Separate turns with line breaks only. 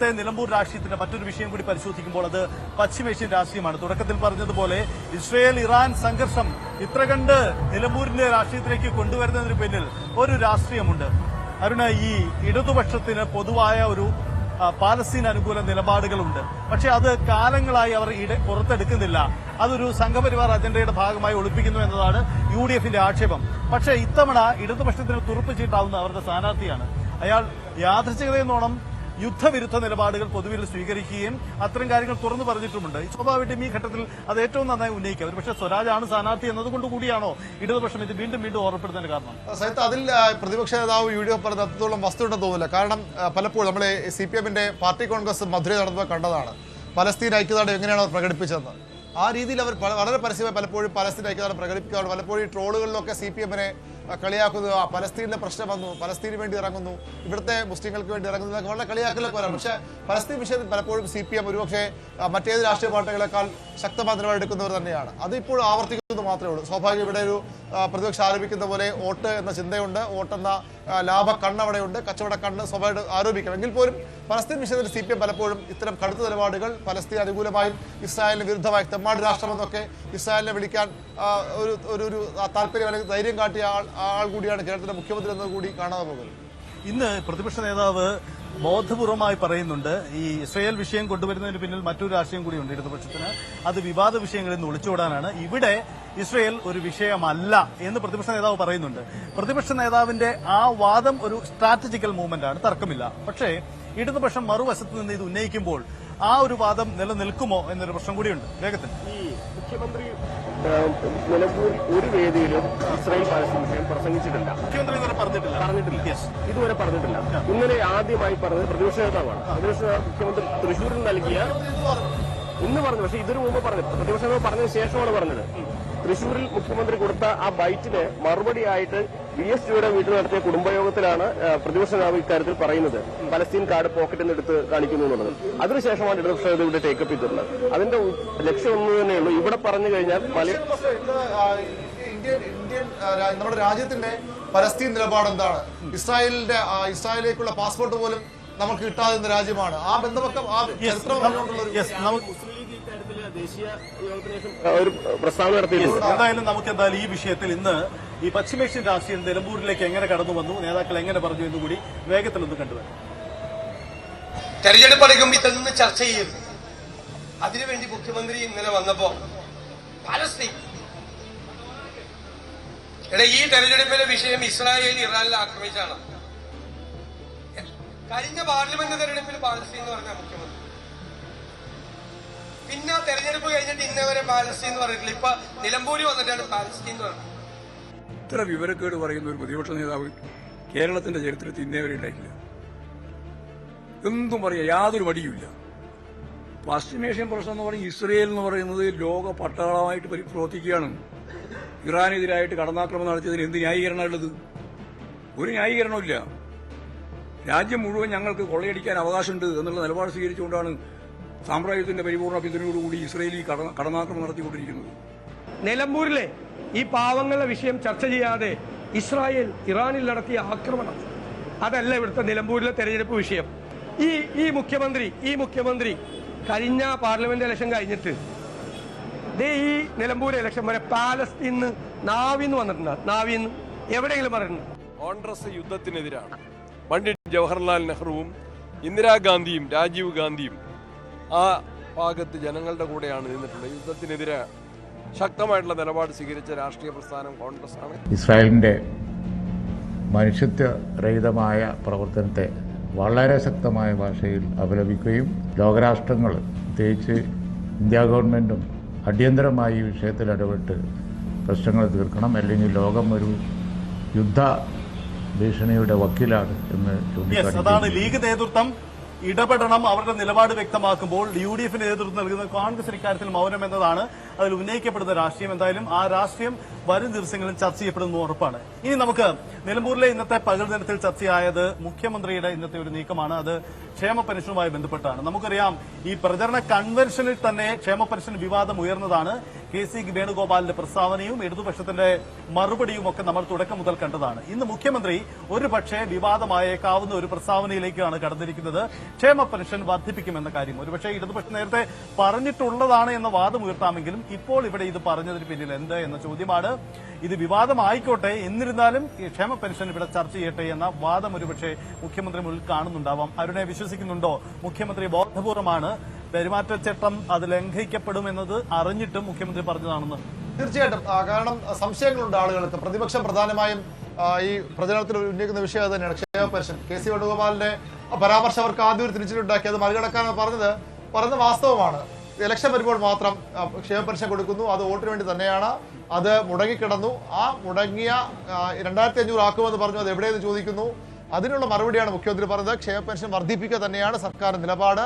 നിലമ്പൂർ രാഷ്ട്രീയത്തിന്റെ മറ്റൊരു വിഷയം കൂടി പരിശോധിക്കുമ്പോൾ അത് പശ്ചിമേഷ്യൻ രാഷ്ട്രീയമാണ്. തുടക്കത്തിൽ പറഞ്ഞതുപോലെ ഇസ്രയേൽ ഇറാൻ സംഘർഷം ഇത്ര കണ്ട് നിലമ്പൂരിന്റെ രാഷ്ട്രീയത്തിലേക്ക് കൊണ്ടുവരുന്നതിന് പിന്നിൽ ഒരു രാഷ്ട്രീയമുണ്ട്. അരുണ, ഈ ഇടതുപക്ഷത്തിന് പൊതുവായ ഒരു പാലസ്തീൻ അനുകൂല നിലപാടുകളുണ്ട്. പക്ഷെ അത് കാലങ്ങളായി അവർ പുറത്തെടുക്കുന്നില്ല. അതൊരു സംഘപരിവാർ അജണ്ടയുടെ ഭാഗമായി ഒളിപ്പിക്കുന്നു എന്നതാണ് UDFന്റെ ആക്ഷേപം. പക്ഷേ ഇത്തവണ ഇടതുപക്ഷത്തിന് തുറുപ്പ് ചീട്ടാവുന്ന അവരുടെ സ്ഥാനാർത്ഥിയാണ്. അയാൾ യാദൃച്ഛികതയെന്നോണം യുദ്ധവിരുദ്ധ നിലപാടുകൾ പൊതുവിൽ സ്വീകരിക്കുകയും അത്തരം കാര്യങ്ങൾ തുറന്നു പറഞ്ഞിട്ടുമുണ്ട്. സ്വാഭാവികമായിട്ടും ഈ ഘട്ടത്തിൽ അത് ഏറ്റവും നന്നായി ഉന്നയിക്കാം. പക്ഷേ സ്വരാജാണ് സ്ഥാനാർത്ഥി എന്നതുകൊണ്ട് കൂടിയാണോ ഇടതുപക്ഷം ഇത് വീണ്ടും വീണ്ടും ഓർമ്മപ്പെടുന്നതിന് കാരണം?
സഹിത്ത് അതിൽ പ്രതിപക്ഷ നേതാവ് UDF പറഞ്ഞ അത്രത്തോളം വസ്തുണ്ടെന്ന് തോന്നില്ല. കാരണം പലപ്പോഴും നമ്മളെ CPMന്റെ പാർട്ടി കോൺഗ്രസ് മധുര നടന്നപ്പോൾ കണ്ടതാണ് പലസ്തീൻ ഐക്യദാർഢ്യം എങ്ങനെയാണ് അവർ പ്രകടിപ്പിച്ചതെന്ന്. ആ രീതിയിൽ അവർ വളരെ പരസ്യമായി പലപ്പോഴും പലസ്തീൻ ഐക്യദാർഢ്യം പ്രകടിപ്പിക്കാറുണ്ട്. പലപ്പോഴും ഈ ട്രോളുകളിലൊക്കെ CPMനെ കളിയാക്കുന്നത് പലസ്തീനിലെ പ്രശ്നം വന്നു, പലസ്തീന് വേണ്ടി ഇറങ്ങുന്നു, ഇവിടുത്തെ മുസ്ലിങ്ങൾക്ക് വേണ്ടി ഇറങ്ങുന്നു എന്നൊക്കെ വളരെ കളിയാക്കലൊക്കെ വരാം. പക്ഷേ പലസ്തീൻ വിഷയത്തിൽ പലപ്പോഴും CPM ഒരുപക്ഷെ മറ്റേത് രാഷ്ട്രീയ പാർട്ടികളെക്കാൾ ശക്തമായ നിലപാടെടുക്കുന്നവർ തന്നെയാണ്. അതിപ്പോൾ ആവർത്തിക്കുന്നത് മാത്രമേ ഉള്ളൂ. സ്വാഭാവികം ഇവിടെ ഒരു പ്രതിപക്ഷം ആരോപിക്കുന്ന പോലെ വോട്ട് എന്ന ചിന്തയുണ്ട്, വോട്ടെന്ന ലാഭ കണ്ണവിടെയുണ്ട്, കച്ചവട കണ്ണ് സ്വാഭാവികമായിട്ട് ആരോപിക്കാം. എങ്കിൽ പോലും പലസ്തീൻ വിഷയത്തിൽ CPM പലപ്പോഴും ഇത്തരം കടുത്ത നിലപാടുകൾ പലസ്തീൻ അനുകൂലമായും ഇസ്രായേലിന് വിരുദ്ധമായി തെമ്മാടി രാഷ്ട്രമെന്നൊക്കെ ഇസ്രായേലിനെ വിളിക്കാൻ ഒരു താല്പര്യം അല്ലെങ്കിൽ ധൈര്യം കാട്ടിയ ആൾ കൂടിയാണ് കേരളത്തിലെ മുഖ്യമന്ത്രി എന്നത് കൂടി കാണാതെ പോകുന്നത്.
ഇന്ന് പ്രതിപക്ഷ നേതാവ് ബോധപൂർവമായി പറയുന്നുണ്ട് ഈ ഇസ്രയേൽ വിഷയം കൊണ്ടുവരുന്നതിന് പിന്നിൽ മറ്റൊരു രാഷ്ട്രീയം കൂടിയുണ്ട് ഇടതുപക്ഷത്തിന്. അത് വിവാദ വിഷയങ്ങളിൽ നിന്ന് ഒളിച്ചോടാനാണ്. ഇവിടെ ഇസ്രയേൽ ഒരു വിഷയമല്ല എന്ന് പ്രതിപക്ഷ നേതാവ് പറയുന്നുണ്ട്. പ്രതിപക്ഷ നേതാവിന്റെ ആ വാദം ഒരു സ്ട്രാറ്റജിക്കൽ മൂവ്മെന്റ് ആണ്, തർക്കമില്ല. പക്ഷേ ഇടതുപക്ഷം മറുവശത്ത് നിന്ന് ഇത് ഉന്നയിക്കുമ്പോൾ ആ ഒരു വാദം നിലനിൽക്കുമോ എന്നൊരു പ്രശ്നം കൂടിയുണ്ട്. വേഗത്തിൽ
ഈ മുഖ്യമന്ത്രി നിലമ്പൂർ ഒരു വേദിയിലും ഇസ്രായേൽ പാലസ്തീൻ വിഷയം പ്രസംഗിച്ചിട്ടില്ല.
മുഖ്യമന്ത്രി ഇതുവരെ പറഞ്ഞിട്ടില്ല.
ഇതുവരെ പറഞ്ഞിട്ടില്ല. ഇന്നലെ ആദ്യമായി പറഞ്ഞത് പ്രതിപക്ഷ നേതാവാണ്. മുഖ്യമന്ത്രി തൃശൂരിൽ നൽകിയ ഇന്ന് പറഞ്ഞു. പക്ഷേ ഇതിനു മുമ്പ് പറഞ്ഞത് പ്രതിപക്ഷ നേതാവ് പറഞ്ഞതിന് ശേഷമാണ് പറഞ്ഞത്. തൃശൂരിൽ മുഖ്യമന്ത്രി കൊടുത്ത ആ ബൈറ്റിന് മറുപടിയായിട്ട് VS ജിയുടെ വീട്ടിൽ നടത്തിയ കുടുംബയോഗത്തിലാണ് പ്രതിപക്ഷ നേതാവ് ഇക്കാര്യത്തിൽ പറയുന്നത് പലസ്തീൻ കാർഡ് പോക്കറ്റിൽ നിന്ന് എടുത്ത് കാണിക്കുന്നു എന്നുള്ളത്. അതിനുശേഷമാണ് ഇടതുപക്ഷ നേതാവ് ഇവിടെ ടേക്കപ്പ് ചെയ്തിട്ടുള്ളത്. അതിന്റെ ലക്ഷ്യം ഒന്നു തന്നെയുള്ളൂ. ഇവിടെ പറഞ്ഞു കഴിഞ്ഞാൽ
നമ്മുടെ രാജ്യത്തിന്റെ പലസ്തീൻ നിലപാട് എന്താണ്? ഇസ്രായേലിലേക്കുള്ള പാസ്പോർട്ട് പോലും നമുക്ക് കിട്ടാതിരുന്ന രാജ്യമാണ്. ആ ബന്ധമൊക്കെ
ദേശീയ ഒരു പ്രസ്താവന നടത്തിയിട്ടുണ്ട്.
എന്തായാലും ഈ വിഷയത്തിൽ ഇന്ന് ഈ പശ്ചിമേഷ്യൻ രാഷ്ട്രീയം നിലമ്പൂരിലേക്ക് എങ്ങനെ കടന്നു വന്നു, നേതാക്കൾ എങ്ങനെ പറഞ്ഞു എന്നുകൂടി വേഗത്തിലൊന്ന് കണ്ടുവരാം.
തെരഞ്ഞെടുപ്പ് അടുക്കുമ്പോൾ ഇതൊന്നും ചർച്ച ചെയ്യും. അതിനുവേണ്ടി മുഖ്യമന്ത്രി ഇന്നലെ വന്നപ്പോ പാലസ്തീൻ ഈ തെരഞ്ഞെടുപ്പിലെ വിഷയം ഇസ്രായേൽ ഇറാനിൽ ആക്രമിച്ചാണ്. കഴിഞ്ഞ പാർലമെന്റ് തെരഞ്ഞെടുപ്പിൽ പാലസ്തീൻ എന്ന് പറഞ്ഞ മുഖ്യമന്ത്രി, പിന്നെ തെരഞ്ഞെടുപ്പ് കഴിഞ്ഞിട്ട് ഇന്നവരെ പാലസ്തീൻ എന്ന് പറഞ്ഞിട്ടില്ല. ഇപ്പൊ നിലമ്പൂരി വന്നിട്ടാണ് പാലസ്തീൻ എന്ന് പറഞ്ഞത്.
ഇത്ര വിവരക്കേട് പറയുന്ന ഒരു പ്രതിപക്ഷ നേതാവ് കേരളത്തിന്റെ ചരിത്രത്തിൽ ഇന്നേവരെ ഉണ്ടായിട്ടില്ല. എന്തും പറയാം, യാതൊരു മടിയുമില്ല. പശ്ചിമേഷ്യൻ പ്രശ്നം എന്ന് പറഞ്ഞാൽ ഇസ്രയേൽ എന്ന് പറയുന്നത് ലോക പട്ടാളമായിട്ട് പ്രവർത്തിക്കുകയാണ്. ഇറാനെതിരായിട്ട് കടന്നാക്രമണം നടത്തിയതിന് എന്ത് ന്യായീകരണമുള്ളത്? ഒരു ന്യായീകരണമില്ല. രാജ്യം മുഴുവൻ ഞങ്ങൾക്ക് കൊള്ളയടിക്കാൻ അവകാശമുണ്ട് എന്നുള്ള നിലപാട് സ്വീകരിച്ചുകൊണ്ടാണ് സാമ്രാജ്യത്തിന്റെ പരിപൂർണ പിന്തുണയോടുകൂടി ഇസ്രയേലി കടന്നാക്രമണം നടത്തിക്കൊണ്ടിരിക്കുന്നത്.
നിലമ്പൂരിലെ ഈ പാവങ്ങളുടെ വിഷയം ചർച്ച ചെയ്യാതെ ഇസ്രായേൽ ഇറാനിൽ നടത്തിയ ആക്രമണം അതല്ല ഇവിടുത്തെ നിലമ്പൂരിലെ തെരഞ്ഞെടുപ്പ് വിഷയം. ഈ മുഖ്യമന്ത്രി കഴിഞ്ഞ പാർലമെന്റ് ഇലക്ഷൻ കഴിഞ്ഞിട്ട് ഈ നിലമ്പൂർ ഇലക്ഷൻ വരെ പാലസ്തീന്ന് നാവിന്ന് വന്നിട്ടുണ്ട്. നാവിന്ന് എവിടെയെങ്കിലും പറഞ്ഞിട്ടുണ്ട്.
കോൺഗ്രസ് യുദ്ധത്തിനെതിരാണ്. പണ്ഡിറ്റ് ജവഹർലാൽ നെഹ്റുവും ഇന്ദിരാഗാന്ധിയും രാജീവ് ഗാന്ധിയും ആ ഭാഗത്ത് ജനങ്ങളുടെ കൂടെയാണ് നിന്നിട്ടുള്ളത്. യുദ്ധത്തിനെതിരെ ശക്തമായിട്ടുള്ള നിലപാട് സ്വീകരിച്ച രാഷ്ട്രീയ പ്രസ്ഥാനം കോൺഗ്രസ് ആണ്.
ഇസ്രായേലിന്റെ മനുഷ്യത്വരഹിതമായ പ്രവർത്തനത്തെ വളരെ ശക്തമായ ഭാഷയിൽ അപലപിക്കുകയും ലോകരാഷ്ട്രങ്ങൾ പ്രത്യേകിച്ച് ഇന്ത്യ ഗവൺമെന്റും അടിയന്തരമായി ഈ വിഷയത്തിൽ ഇടപെട്ട് പ്രശ്നങ്ങൾ തീർക്കണം, അല്ലെങ്കിൽ ലോകം ഒരു യുദ്ധ ഭീഷണിയുടെ വക്കീലാണ് എന്ന്
ചൂണ്ടിക്കാട്ടി ലീഗ് നേതൃത്വം ഇടപെടണം, അവരുടെ നിലപാട് വ്യക്തമാക്കുമ്പോൾ UDFന് നേതൃത്വം നൽകുന്ന കോൺഗ്രസ് ഇക്കാര്യത്തിൽ മൗനം എന്നതാണ് അതിൽ ഉന്നയിക്കപ്പെടുന്ന രാഷ്ട്രീയം. എന്തായാലും ആ രാഷ്ട്രീയം വരും ദിവസങ്ങളിൽ ചർച്ച ചെയ്യപ്പെടുന്ന ഉറപ്പാണ്. ഇനി നമുക്ക് നിലമ്പൂരിലെ ഇന്നത്തെ പകൽ ദിനത്തിൽ ചർച്ചയായത് മുഖ്യമന്ത്രിയുടെ ഇന്നത്തെ ഒരു നീക്കമാണ്. അത് ക്ഷേമ പെൻഷനുമായി ബന്ധപ്പെട്ടാണ്. നമുക്കറിയാം ഈ പ്രചരണ കൺവെൻഷനിൽ തന്നെ ക്ഷേമ പെൻഷൻ വിവാദം ഉയർന്നതാണ്. KC വേണുഗോപാലിന്റെ പ്രസ്താവനയും ഇടതുപക്ഷത്തിന്റെ മറുപടിയും ഒക്കെ നമ്മൾ തുടക്കം മുതൽ കണ്ടതാണ്. ഇന്ന് മുഖ്യമന്ത്രി ഒരു പക്ഷേ വിവാദമായേക്കാവുന്ന ഒരു പ്രസ്താവനയിലേക്കാണ് കടന്നിരിക്കുന്നത്. ക്ഷേമ പെൻഷൻ വർദ്ധിപ്പിക്കുമെന്ന കാര്യം ഒരുപക്ഷെ ഇടതുപക്ഷം നേരത്തെ പറഞ്ഞിട്ടുള്ളതാണ് എന്ന വാദം ഉയർത്താമെങ്കിലും ഇപ്പോൾ ഇവിടെ ഇത് പറഞ്ഞതിന് പിന്നിൽ എന്ത് എന്ന ചോദ്യമാണ്. ഇത് വിവാദമായിക്കോട്ടെ, എന്നിരുന്നാലും ഈ ക്ഷേമ പെൻഷൻ ഇവിടെ ചർച്ച ചെയ്യട്ടെ എന്ന വാദം ഒരുപക്ഷെ മുഖ്യമന്ത്രി മുന്നിൽ കാണുന്നുണ്ടാവാം. അരുണെ, വിശ്വസിക്കുന്നുണ്ടോ മുഖ്യമന്ത്രി ബോധപൂർവമാണ് പെരുമാറ്റച്ചട്ടം അത് ലംഘിക്കപ്പെടുമെന്നത് അറിഞ്ഞിട്ടും മുഖ്യമന്ത്രി പറഞ്ഞതാണെന്ന്?
തീർച്ചയായിട്ടും. കാരണം സംശയങ്ങളുണ്ട് ആളുകൾക്ക്. പ്രതിപക്ഷം പ്രധാനമായും ഈ പ്രചരണത്തിൽ ഉന്നയിക്കുന്ന വിഷയം അത് തന്നെയാണ്, ക്ഷേമ പെൻഷൻ. KC വേണുഗോപാലിന്റെ പരാമർശം അവർക്ക് ആദ്യം ഒരു തിരിച്ചിട്ടുണ്ടാക്കി. അത് മറികടക്കാൻ പറഞ്ഞത് വാസ്തവമാണ്. ഇലക്ഷൻ വരുമ്പോൾ മാത്രം ക്ഷേമ പെൻഷൻ കൊടുക്കുന്നു, അത് വോട്ടിന് വേണ്ടി തന്നെയാണ്. അത് മുടങ്ങിക്കിടന്നു. ആ മുടങ്ങിയ 2500 ആക്കുമെന്ന് പറഞ്ഞു, അത് എവിടെയെന്ന് ചോദിക്കുന്നു. അതിനുള്ള മറുപടിയാണ് മുഖ്യമന്ത്രി പറഞ്ഞത്. ക്ഷേമ പെൻഷൻ വർദ്ധിപ്പിക്കുക തന്നെയാണ് സർക്കാർ നിലപാട്.